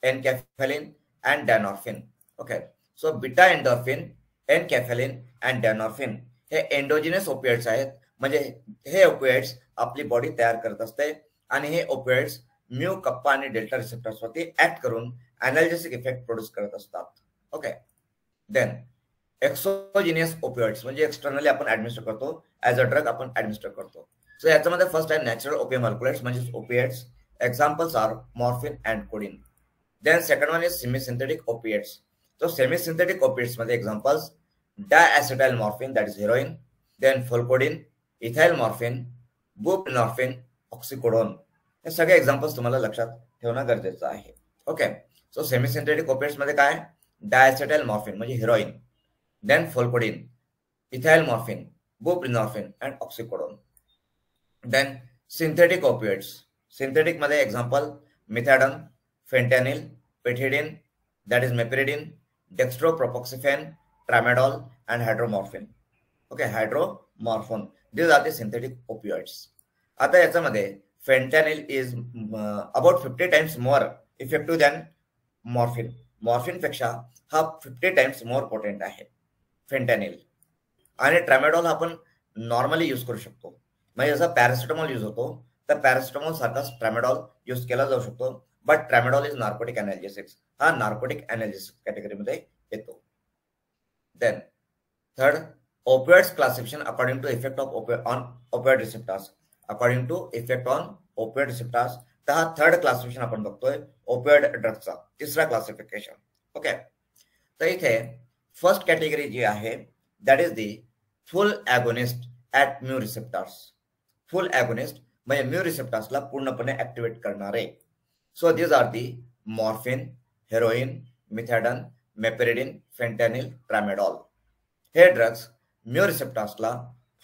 enkephalin and dynorphin. Okay, so beta endorphin, enkephalin and dynorphin हे एंडोजिनस ओपिओइड्स आहेत. म्हणजे हे ओपिओइड्स आपली बॉडी तयार करत असते आणि हे ओपिओइड्स म्यू, कप्पा आणि डेल्टा रिसेप्टर्सवरती ऍक्ट करून एनाल्जेसिक इफेक्ट प्रोड्यूस करत असतात. ओके, देन एक्सोजिनियस ओपिओइड्स म्हणजे एक्सटर्नली आपण ऍडमिनिस्टर करतो, ऍज अ ड्रग आपण ऍडमिनिस्टर करतो. सो याच्यामध्ये फर्स्ट आहे नॅचरल ओपियम अल्कलॉइड्स म्हणजे opiates. Examples are morphine and codeine. Then second one is semi synthetic opiates. तो सेमी सिंथेटिक ओपिएट्स मध्ये examples diacetyl morphine, that is heroin, then pholcodine, ethyl morphine, buprenorphine, oxycodone. हे सगळे examples तुम्हाला लक्षात ठेवणं गरजेचं आहे. Okay, so semi synthetic opiates मध्ये काय? डायएसिटाइल मॉर्फिन म्हणजे heroin, then pholcodine, ethyl morphine, buprenorphine and oxycodone. Then synthetic opiates. Synthetic मध्ये example methadone, fentanyl, pethidine, that is meperidine, dextropropoxifen, tramadol, and hydromorphine. Okay, hydromorphone. These are the synthetic opioids. आता याच्यामध्ये fentanyl is about 50 times more effective than morphine. Morphine पेक्षा हा 50 times more potent आहे fentanyl. आणि ट्रॅमेडॉल आपण normally use करू शकतो. म्हणजे जसं पॅरासिटामॉल यूज होतो तर पॅरासिटामॉल सारखाच ट्रॅमेडॉल यूज केला जाऊ शकतो. But tramadol is narcotic analgesics. हा नार्कोटिक अनाल्जेसिक कॅटेगरीमध्ये येतो. Then third, opioids classification according to effect of on opioid receptors. According to effect on opioid receptors. तर हा थर्ड क्लासिफिकेशन आपण बघतोय ओपिओइड ड्रगचा, तिसरा क्लासिफिकेशन. ओके, तर इथे फर्स्ट कॅटेगरी जी आहे that is the full agonist at mu receptors. Full agonist म्हणजे म्यू रिसेप्टर्सला पूर्णपणे ऍक्टिव्हेट करणारे. So these are the morphine, heroin, methadone, meperidine, fentanyl, tramadol. हे ड्रग्स म्यू रिसेप्टर्सला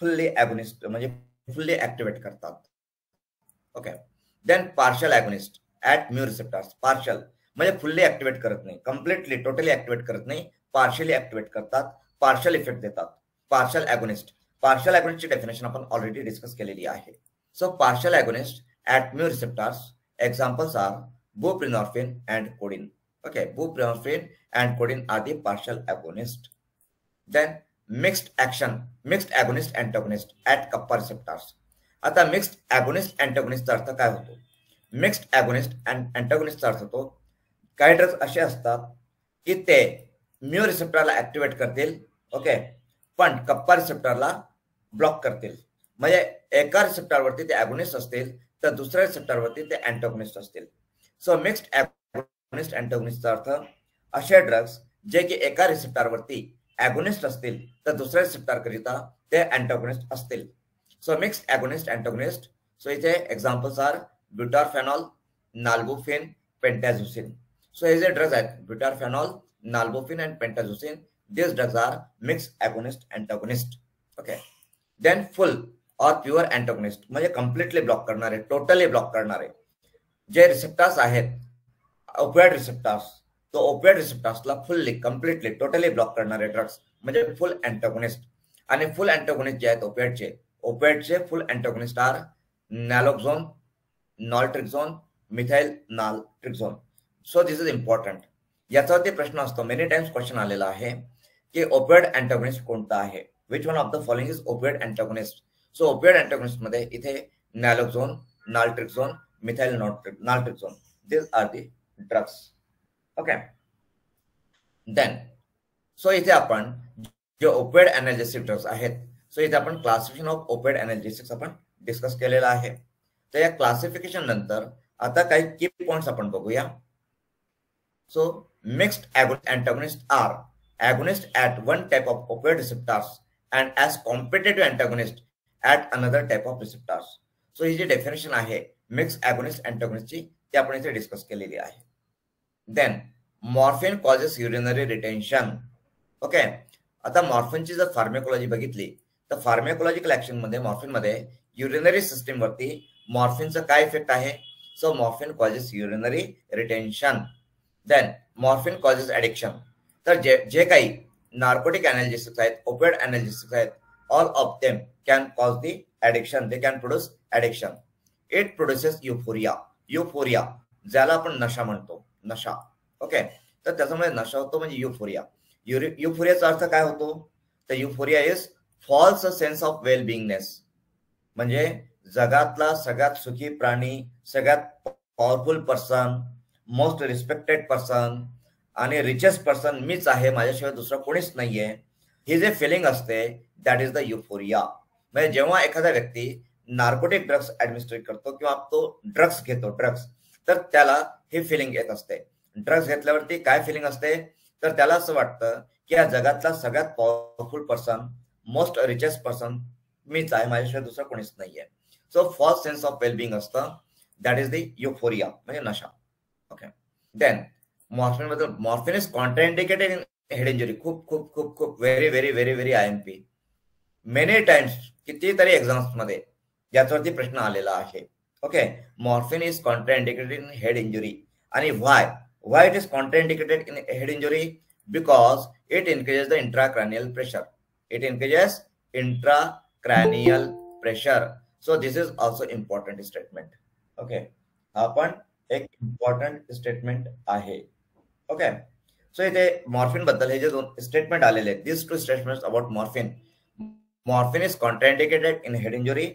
फुल्ली ॲगोनिस्ट म्हणजे फुल्ली ऍक्टिव्हेट करतात. Okay, then partial agonist at mu receptors. Partial म्हणजे fully activate करत नाही, कम्प्लिटली टोटली ऍक्टिव्हेट करत नाही, पार्शियली ऍक्टिव्हेट करतात, पार्शल इफेक्ट देतात. Partial agonist. पार्शल ॲगोनिस्टची डेफिनेशन आपण ऑलरेडी डिस्कस केलेली आहे. So partial agonist at mu receptors examples are buprenorphine and codeine. Okay, buprenorphine and codeine are the partial agonist. Then mixed agonist antagonist at kappa receptors. आता mixed agonist अँटागोनिस्टचा अर्थ काय होतो? Mixed agonist and अँटागोनिस्टचा अर्थ होतो काही drugs असे असतात की ते म्यू रिसेप्टरला ऍक्टिव्हेट करतील, ओके, पण कप्पा रिसेप्टरला ब्लॉक करतील. म्हणजे एका रिसेप्टरवरती ते ॲगोनिस्ट असतील तर दुसऱ्या रिसेप्टरवरती ते अँटागोनिस्ट असतील. सो मिक्स्ड ॲगोनिस्ट अँटागोनिस्टचा अर्थ असे ड्रग्स जे की एका रिसेप्टरवरती ॲगोनिस्ट असतील तर दुसऱ्या रिसेप्टर करिता ते अँटागोनिस्ट असतील. So mixed agonist antagonist. So इथे examples are butorphanol, nalbuphine, pentazocine. So हे जे ड्रग्स आहेत butorphanol, nalbuphine and pentazocine, these drugs are mixed agonist antagonist. Okay, then full or pure antagonist म्हणजे कम्प्लिटली ब्लॉक करणारे, totally block करणारे जे receptors आहेत opioid receptors, तो ओपिओइड रिसेप्टर्सला फुल्ली कम्प्लिटली टोटली ब्लॉक करणारे ड्रग्स म्हणजे फुल अँटागोनिस्ट. आणि फुल अँटागोनिस्ट जे आहेत ओपिओइडचे full antagonist are naloxone, naltrexone, methyl naltrexone. So this is important. याच्यावरती प्रश्न असतो, मेनी टाइम्स क्वेश्चन आलेला आहे की ओपिओइड अँटागोनिस्ट कोणता आहे, which one of the following is opioid antagonist. So opioid antagonist मध्ये इथे naloxone, naltrexone, methyl naltrexone, this are the drugs. Okay, then so इथे आपण जे ओपिओइड अनाल्जेसिक ड्रग्स आहेत, सो इथे आपण क्लासिफिकेशन ऑफ ओपिओइड अनाल्जेसिक्स आपण डिस्कस केलेला आहे. तर या क्लासिफिकेशन नंतर आता काही की पॉइंट्स आपण बघूया. So mixed agonist antagonists are agonist at one type of opioid receptors and as competitive antagonist at another type of receptors. So ही जी डेफिनेशन आहे मिक्स्ड agonist antagonistची ती आपण इथे डिस्कस केलेली आहे. Then morphine causes urinary retention. Okay, आता मॉर्फिनची जर फार्मेकोलॉजी बघितली तर फार्मेकोलॉजिकल ऍक्शन मध्ये मॉर्फिन मध्ये युरिनरी सिस्टीम वरती मॉर्फिनचा काय इफेक्ट आहे? So morphine causes urinary retention. Then morphine causes addiction. तर जे काही नार्कोटिक अनाल्जेसिक्स आहेत, ओपिओइड अनाल्जेसिक्स आहेत, all of them can cause the addiction. They can produce addiction. It produces euphoria ज्याला आपण नशा म्हणतो, नशा. ओके, तर त्याच्यामुळे नशा होतो म्हणजे युफोरिया. युफोरियाचा अर्थ काय होतो? तर euphoria is false sense of well beingness. म्हणजे जगातला सगळ्यात सुखी प्राणी, सगळ्यात powerful person, most respected person आणि रिचेस्ट पर्सन मीच आहे, माझ्याशिवाय दुसरं कोणीच नाहीये, ही जे फिलिंग असते दॅट इज द युफोरिया. म्हणजे जेव्हा एखादा व्यक्ती नार्कोटिक ड्रग्स ऍडमिनिस्ट्रेट करतो किंवा तो ड्रग्स घेतो तर त्याला ही फिलिंग येत असते. ड्रग्स घेतल्यावरती काय फिलिंग असते? तर त्याला असं वाटतं की या जगातला सगळ्यात powerful person, most richest person मीच आहे, माझ्याशिवाय दुसरं कोणीच नाहीये. So false sense of wellbeing असतं, दॅट इज द युफोरिया म्हणजे नशा. Okay, then morphine is contraindicated in head injury. खूप खूप खूप खूप very very very very IMP many times, कितीतरी एक्झाम्स मध्ये याच्यावरती प्रश्न आलेला आहे. Okay, morphine is contraindicated in head injury. And why it is contraindicated in head injury? Because it increases the intracranial pressure. It increases intracranial pressure. So this is also important statement. Okay, हा पण एक important statement आहे. Okay, so इथे morphine बद्दल हे जे दोन statement आलेले आहेत, this two statements about morphine. Morphine is contraindicated in head injury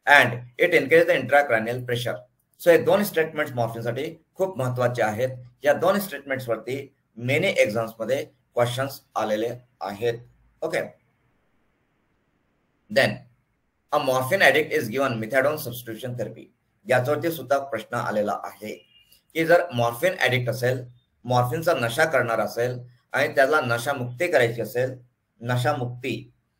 and it increase the intracranial pressure. So हे दोन स्टेटमेंट्स मॉर्फिनसाठी खूप महत्वाचे आहेत. या दोन स्टेटमेंट्स वरती मेनी एक्झाम्स मध्ये क्वेश्चन्स आलेले आहेत. Okay, then a morphine addict is given methadone substitution therapy. याच्यावरती सुद्धा प्रश्न आलेला आहे की जर मॉर्फिन ॲडिक्ट असेल, मॉर्फिनचा नशा करणार असेल आणि त्याला नशामुक्ती करायची असेल, नशामुक्ती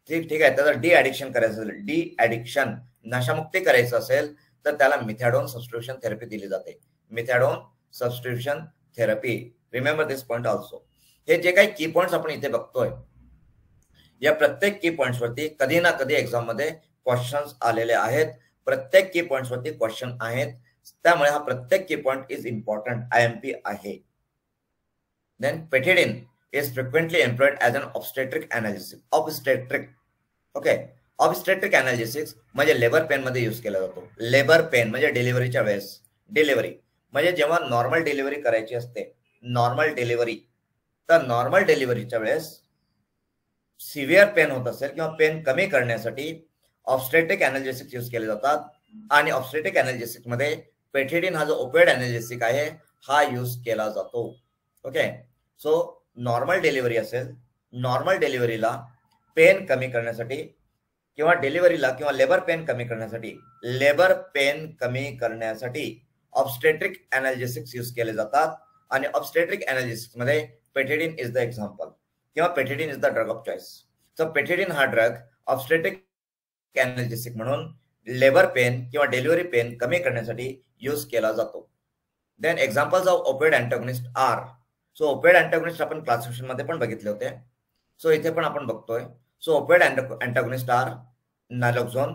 ठीक आहे, त्याला डी ॲडिक्शन करायचं असेल, डी ॲडिक्शन नशामुक्ती करायचं असेल तर त्याला मिथॅडोन सबस्टिट्यूशन थेरपी दिली जाते. मिथॅडोन सबस्टिट्यूशन थेरपी, रिमेंबर दिस पॉइंट ऑल्सो. हे जे काही की पॉइंट्स आपण इथे बघतोय, या प्रत्येक की पॉइंट्स वरती कधी ना कधी एक्झाम मध्ये क्वेश्चन्स आलेले आहेत. प्रत्येक की पॉइंट्स वरती क्वेश्चन आहेत, त्यामुळे हा प्रत्येक key point is important, I M P आहे. Then pethidine is frequently employed as an obstetric analgesic. Obstetric, okay, obstetric analgesics म्हणजे लेबर पेन मध्ये यूज केला जातो. लेबर पेन म्हणजे डिलिव्हरीच्या वेळेस, डिलिव्हरी म्हणजे जेव्हा नॉर्मल डिलिव्हरी करायची असते, नॉर्मल डिलिव्हरी, तर नॉर्मल डिलिव्हरीच्या वेळेस सिव्हिअर पेन होत असेल किंवा पेन कमी करण्यासाठी ऑब्स्टेट्रिक एनाल्जेसिक्स यूज केले जातात. आणि ऑब्स्टेट्रिक एनाल्जेसिक मध्ये पेटिडिन हा जो ओपियोइड एनाल्जेसिक आहे हा यूज केला जातो. ओके, सो नॉर्मल डिलिव्हरी असेल, नॉर्मल डिलिव्हरीला पेन कमी करण्यासाठी किंवा डिलिव्हरीला किंवा लेबर पेन कमी करण्यासाठी, लेबर पेन कमी करण्यासाठी ऑब्स्टेट्रिक एनाल्जेसिक्स यूज केले जातात. आणि ऑब्स्टेट्रिक एनाल्जेसिक्स मध्ये पेटिडिन इज द एक्झाम्पल किंवा pethidine is the drug of choice. So pethidine हा ड्रग ऑब्स्टेट्रिक एनाल्जेसिक म्हणून लेबर पेन किंवा डिलिव्हरी पेन कमी करण्यासाठी यूज केला जातो. Then examples of opioid antagonist are. So opioid antagonist आपण क्लासिफिकेशन मध्ये पण बघितले होते, सो इथे पण आपण बघतोय. So opioid antagonist are naloxone,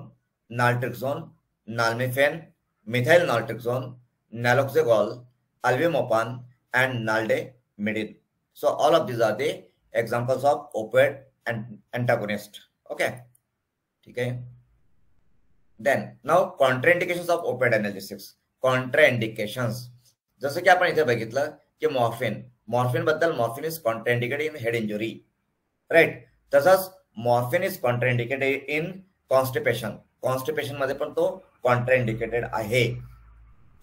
naltrexone, nalmefene, methyl naltrexone, naloxegol, alvimopan and naldemedine. So all of these are the examples of opioid antagonist. Okay, ठीक आहे. Then now contraindications of opioid analgesics. Contraindications जसं की आपण इथे बघितलं की morphine बद्दल morphine is contraindicated in head injury, right. तसंच morphine is contraindicated in constipation. Constipation मध्ये पण तो कॉन्ट्राइंडिकेटेड आहे.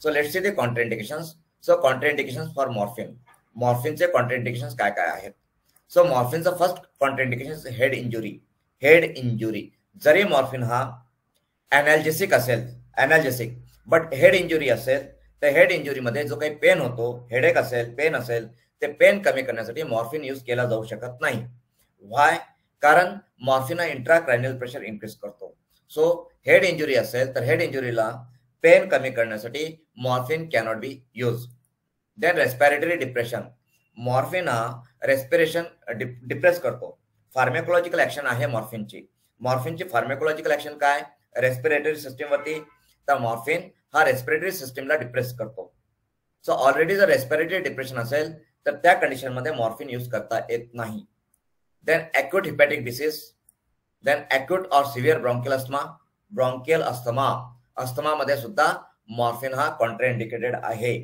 So let's see the contraindications. So contraindications for morphine. मॉर्फिनचे कॉन्ट्राइंडिकेशन्स काय काय आहेत? सो मॉर्फिनचा first contraindication head injury. Head injury, जरी मॉर्फिन हा एनाल्जेसिक असेल, एनाल्जेसिक, बट हेड इंजुरी असेल तर हेड इंजुरी मध्ये जो काही पेन होतो, हेडेक असेल, पेन असेल, ते पेन कमी करण्यासाठी मॉर्फिन यूज केला जाऊ शकत नाही. व्हाय? कारण मॉर्फिन हा इंट्राक्रॅनियल प्रेशर इन्क्रीज करतो. सो हेड इंजुरी असेल तर हेड इंजुरीला पेन कमी करण्यासाठी morphine cannot be use. Then respiratory depression. Morphine हा रेस्पिरेशन डिप्रेस करतो. फार्मेकोलॉजिकल ऍक्शन आहे मॉर्फिनची. मॉर्फिनची फार्मेकोलॉजिकल ऍक्शन काय? रेस्पिरेटरी सिस्टीम वरती. तर मॉर्फिन हा रेस्पिरेटरी सिस्टीमला डिप्रेस करतो. सो ऑलरेडी जर रेस्पिरेटरी डिप्रेशन असेल तर त्या कंडिशन मध्ये मॉर्फिन यूज करता येत नाही. Then acute hepatic disease. Then acute or severe bronchial asthma. Bronchial asthma, asthma मध्ये सुद्धा मॉर्फिन हा कॉन्ट्राइंडिकेटेड आहे.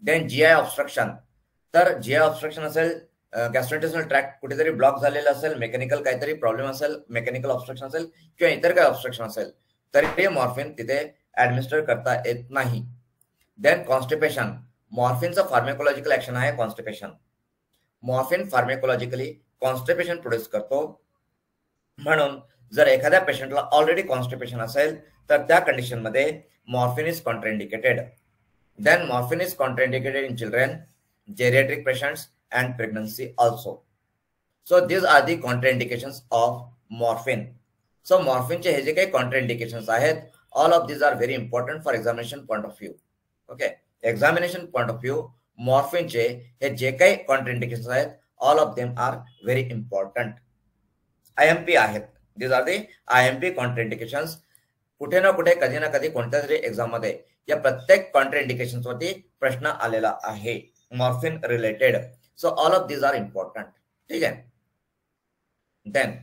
Then GI obstruction. तर जीआय ऑब्स्ट्रक्शन असेल, गॅस्ट्रोइंटेस्टिनल ट्रॅक्ट कुठेतरी ब्लॉक झालेला असेल, मेकॅनिकल काहीतरी प्रॉब्लेम असेल, मेकॅनिकल ऑब्स्ट्रक्शन असेल किंवा इतर काही ऑब्स्ट्रक्शन असेल तरी मॉर्फिन तिथे ऍडमिनिस्टर करता येत नाही. Then constipation. मॉर्फिनचं फार्मेकोलॉजिकल ऍक्शन आहे constipation. Morphine pharmacologically constipation produce करतो. म्हणून जर एखाद्या पेशंटला ऑलरेडी कॉन्स्टिपेशन असेल तर त्या कंडिशन मध्ये morphine is contraindicated. Then morphine is contraindicated in children, geriatric patients and pregnancy also. So these are the contraindications of morphine. So morphine चे हे जे काही contraindications आहेत, all of these are very important for examination point of view. Okay, examination point of view, morphine चे हे जे काही contraindications आहेत, all of them are very important. IMP आहेत. These are the IMP contraindications. कुठे ना कुठे कधी ना कधी कोणत्या तरी एक्झाम मध्ये या प्रत्येक कॉन्ट्राइंडिकेशन वरती प्रश्न आलेला आहे morphine related. So all of these are important. ठीक आहे. Then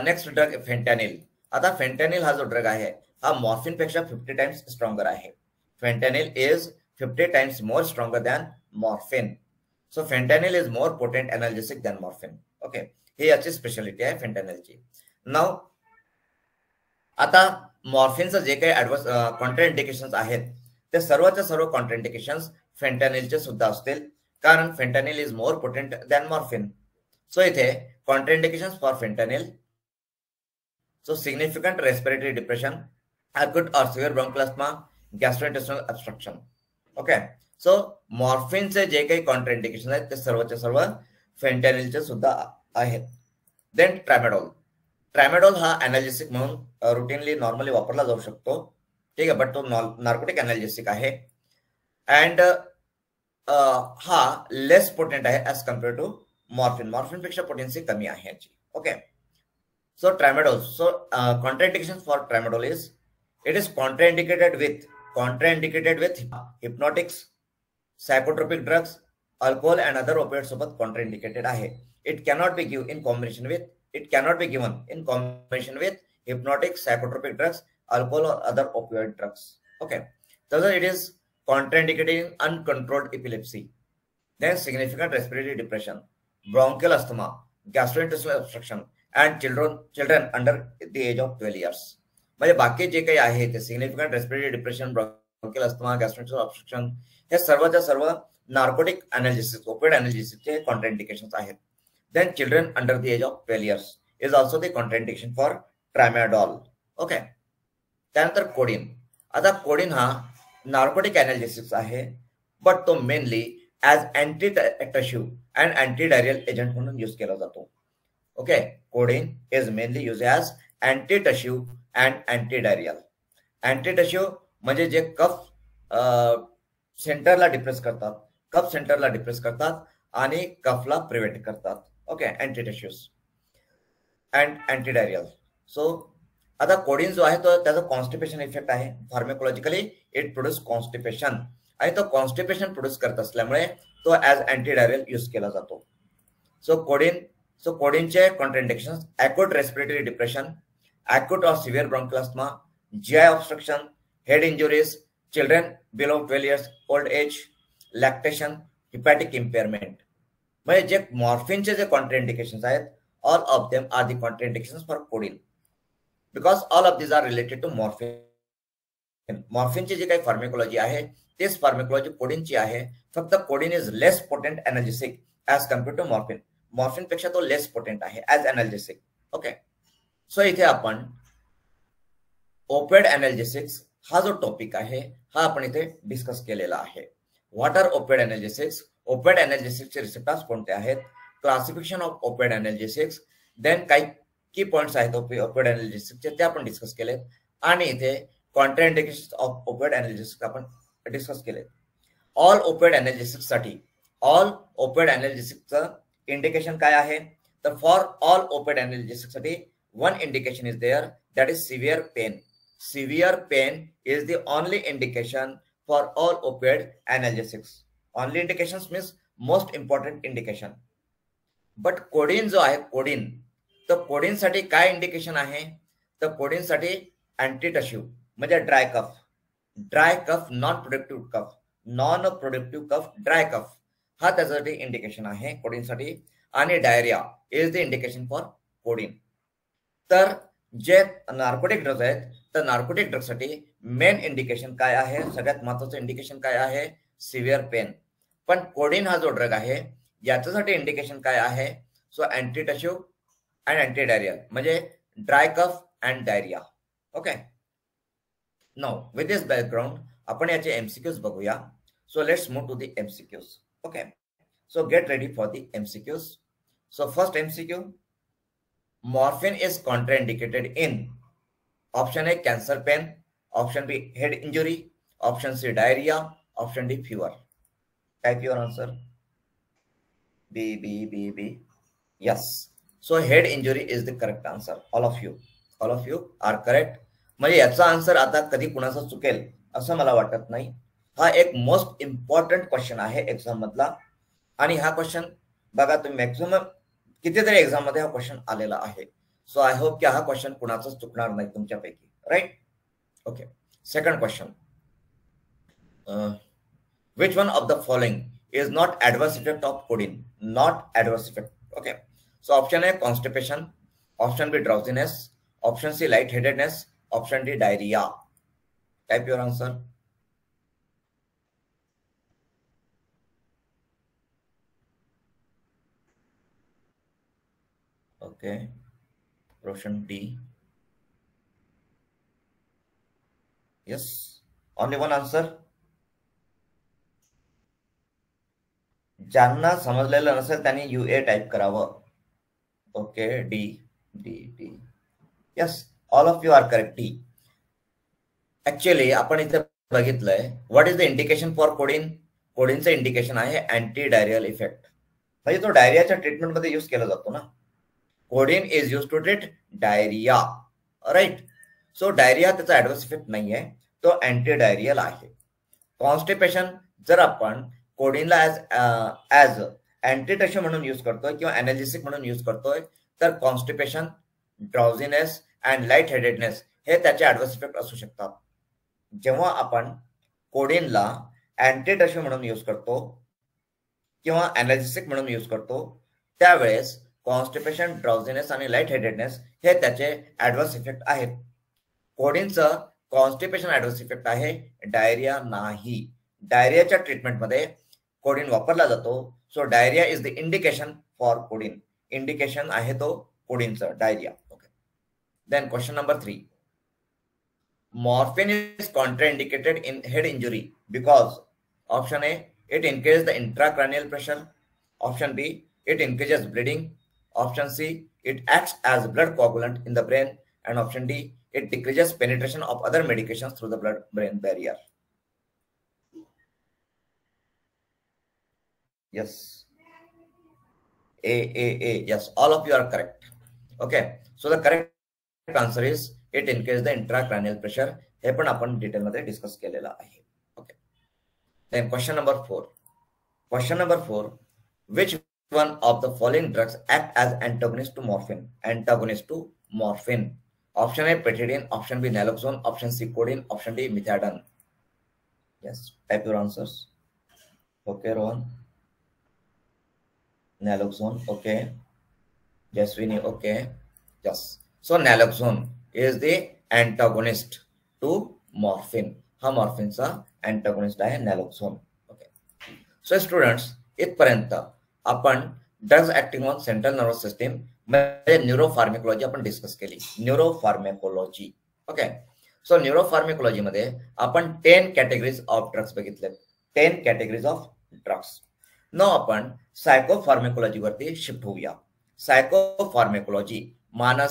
next drug fentanyl. आता फेंटॅनिल हा जो ड्रग आहे हा मॉर्फिन पेक्षा 50 टाइम्स स्ट्रॉंगर आहे. Fentanyl is 50 times more stronger than morphine. So fentanyl is more potent analgesic than morphine. Okay, ही याची स्पेशालिटी आहे फेंटॅनिलची. नाव आता मॉर्फिनचं जे काही ऍडव्हर्स कॉन्ट्राइंडिकेशन्स आहेत ते सर्वच्या सर्व कॉन्ट्राइंडिकेशन्स फेंटॅनिलचे सुद्धा असतील, कारण fentanyl is more potent than morphine. So इथे contraindications for fentanyl. So significant respiratory depression, acute or severe bronchial asthma, gastrointestinal obstruction. Okay, so मॉर्फिनचे जे काही कॉन्ट्राइंडिकेशन आहेत ते सर्वच्या सर्व फेंटॅनिलचे सुद्धा आहेत. देन ट्रॅमेडॉल. ट्रॅमेडॉल हा एनाल्जेसिक म्हणून रुटीनली नॉर्मली वापरला जाऊ शकतो. ठीक आहे, बट तो नार्कोटिक एनाल्जेसिक आहे अँड हा लेस पोटेंट आहे as compare to morphine. Morphine पेक्षा पोटेन्सी कमी आहे याची. Okay, so tramadol. So contraindication for tramadol is it is contraindicated with hypnotics, psychotropic drugs, alcohol and other opioids सोबत contraindicated आहे. It cannot be given in combination with hypnotics, psychotropic drugs, alcohol or other opioid drugs. Okay, so it is contraindicated in uncontrolled epilepsy, then significant respiratory depression, bronchial asthma, gastrointestinal obstruction and children under the age of 12 years. म्हणजे बाकी जे काही आहे ते significant respiratory depression, bronchial asthma, gastrointestinal obstruction हे सर्वच्या सर्व narcotic analgesics, opioid एनाल्जेसिसचे कॉन्ट्राइंडिकेशन्स आहेत. Then children under the age of 12 years is also the contraindication for tramadol. Okay, त्यानंतर कोडीन. आता कोडीन हा नार्कोटिक एनाल्जेसिस आहे, बट तो mainly as anti tussive and anti diarrhoeal agent म्हणून use केला जातो. Okay, codeine is mainly use as anti tussive and anti diarrhoeal. Anti टशिव म्हणजे जे कफ सेंटरला डिप्रेस करतात आणि कफला प्रिव्हेंट करतात. Okay, anti tussives and anti diarrhoeal. So आता कोडीन जो आहे तो त्याचा कॉन्स्टिपेशन इफेक्ट आहे. फार्मेकोलॉजिकली इट प्रोड्यूस कॉन्स्टिपेशन आणि तो कॉन्स्टिपेशन प्रोड्यूस करत असल्यामुळे तो ऍज अँटी डायरियल यूज केला जातो. सो कोडीनचे contraindications acute respiratory depression, acute or severe bronchial asthma, GI obstruction, head injuries, children below 12 years old age, lactation, hepatic impairment. म्हणजे जे मॉर्फिनचे जे कॉन्ट्राइंडिकेशन्स आहेत all of them are the contraindications for codeine, because all of this are related to morphine. मॉर्फिनची जी काही pharmacology आहे तेच pharmacology कोडीनची आहे, फक्त codeine is less potent analgesic as compare to morphine. Morphine पेक्षा तो लेस पोटेंट आहे ऍज एनाल्जेसिक. ओके, सो इथे आपण ओपियोइड एनाल्जेसिक्स हा जो टॉपिक आहे हा आपण इथे डिस्कस केलेला आहे. What are opioid analgesics, opioid एनाल्जेसिक्सचे रिसेप्टर्स कोणते आहेत, classification of opioid analgesics, then काही की पॉइंट्स आहेत ओपियोइड एनाल्जेसिक्सचे ते आपण डिस्कस केलेत आणि इथे कॉन्ट्राइंडिकेशन्स ऑफ ओपियोइड एनाल्जेसिक्स आपण डिस्कस केलेत. ऑल ओपियोइड एनाल्जेसिक्सचं इंडिकेशन काय आहे, तर फॉर ऑल ओपियोइड एनाल्जेसिक्ससाठी one indication is there, that is severe pain. Severe pain is the only indication for all opioid analgesics. Only indications means most important indication. But codeine जो आहे codeine, तर codeine साठी काय indication आहे, तर codeine साठी अँटीटशिव म्हणजे ड्राय कफ, non productive कफ, dry कफ हा त्याच्यासाठी इंडिकेशन आहे कोडीनसाठी. आणि diarrhoea is the indication for codeine. तर जे नार्कोटिक ड्रग्ज आहेत तर नार्कोटिक ड्रग्जसाठी मेन इंडिकेशन काय आहे, सगळ्यात महत्वाचं इंडिकेशन काय आहे, सिव्हिअर पेन. पण कोडीन हा जो ड्रग आहे याच्यासाठी इंडिकेशन काय आहे, so antitussive and anti diarrhoeal म्हणजे dry cough and diarrhoea. Okay, now with this background आपण याचे एमसीक्यूज बघूया. So let's move to the MCQs. Okay, so get ready for the MCQs. So first MCQ, morphine is contraindicated in option A cancer pain, option B head injury, option C diarrhea, option D fever. Type your answer. B. Yes, so head injury is the correct answer. All of you are correct. म्हणजे याचा answer आता कधी कुणाचा चुकेल असं मला वाटत नाही. हा एक मोस्ट इम्पॉर्टंट क्वेश्चन आहे एक्झाम मधला, आणि हा क्वेश्चन बघा तुम्ही मॅक्झिमम कितीतरी एक्झाम मध्ये हा क्वेश्चन आलेला आहे. सो आय होप की हा क्वेश्चन कुणाचाच चुकणार नाही तुमच्यापैकी, right? Okay. Second question, which one of the following is not adverse effect of codeine? Not adverse effect. Okay. So option A constipation, option B drowsiness, option C lightheadedness, option D diarrhea. Type your answer. Okay. Option D. Yes. Only one answer. ज्यांना समजलेलं नसेल त्यांनी UA type करावं. Okay. D D D. Yes, all of you are correct. D. Actually आपण इथे बघितलंय, what is the indication for codeine? कोडिनचं indication आहे अँटी डायरियल इफेक्ट, म्हणजे तो डायरियाच्या ट्रीटमेंट मध्ये यूज केला जातो ना. Codeine is use to treat diarrhoea, right? So diarrhoea त्याचा ऍडव्हर्स इफेक्ट नाहीये, तो अँटी डायरियल आहे. कॉन्स्टिपेशन जर आपण कोडिनला ऍज अँटीटशन म्हणून यूज करतोय किंवा एनालिसिक म्हणून यूज करतोय, तर कॉन्स्टिपेशन, ड्राउझीनेस अँड लाईट हेडेडनेस हे त्याचे ऍडव्हर्स इफेक्ट असू शकतात. जेव्हा आपण कोडिनला अँटीटशन म्हणून यूज करतो किंवा एनालिसिक म्हणून यूज करतो, त्यावेळेस कॉन्स्टिपेशन, ड्राउझीनेस आणि लाईट हेडेडनेस हे त्याचे ऍडव्हर्स इफेक्ट आहेत. कोडिनचं कॉन्स्टिपेशन ऍडव्हर्स इफेक्ट आहे, डायरिया नाही. डायरियाच्या ट्रीटमेंटमध्ये कोडिन वापरला जातो. So diarrhoea is the indication for codeine. Indication आहे तो कोडिनचं, diarrhoea. Okay. Then question number 3. Morphine is contraindicated in head injury because option A, it increases the intracranial pressure, option B, it increases bleeding, option C, it acts as blood coagulant in the brain, and option D, it decreases penetration of other medications through the blood-brain barrier. Yes. A. Yes, all of you are correct. Okay, so the correct answer is it increases the intracranial pressure. हे पण आपण detail मध्ये discuss केलेलं आहे. Okay. Then question number 4. Question number 4, which one of the following drugs act as antagonist to morphine? Antagonist to morphine. Option A petidine, option B naloxone, option C codeine, option D methadone. Yes, type your answers. Okay, Rohan. Naloxone. Okay. Jaswini. Okay. Yes. So naloxone is the antagonist to morphine. हा मॉर्फिनचा antagonist आहे नॅलोक्सोन. Okay. So students, इथपर्यंत आपण drugs acting on central nervous system म्हणजे न्यूरोफार्मेकोलॉजी आपण discuss केली. न्यूरोफार्मेकोलॉजी. Okay. So न्यूरोफार्मेकोलॉजी मध्ये आपण 10 categories of drugs बघितले. 10 कॅटेगरीज ऑफ ड्रग्स. न आपण सायकोफार्मेकोलॉजी वरती शिफ्ट होऊया. सायकोफार्मेकोलॉजी मानसिक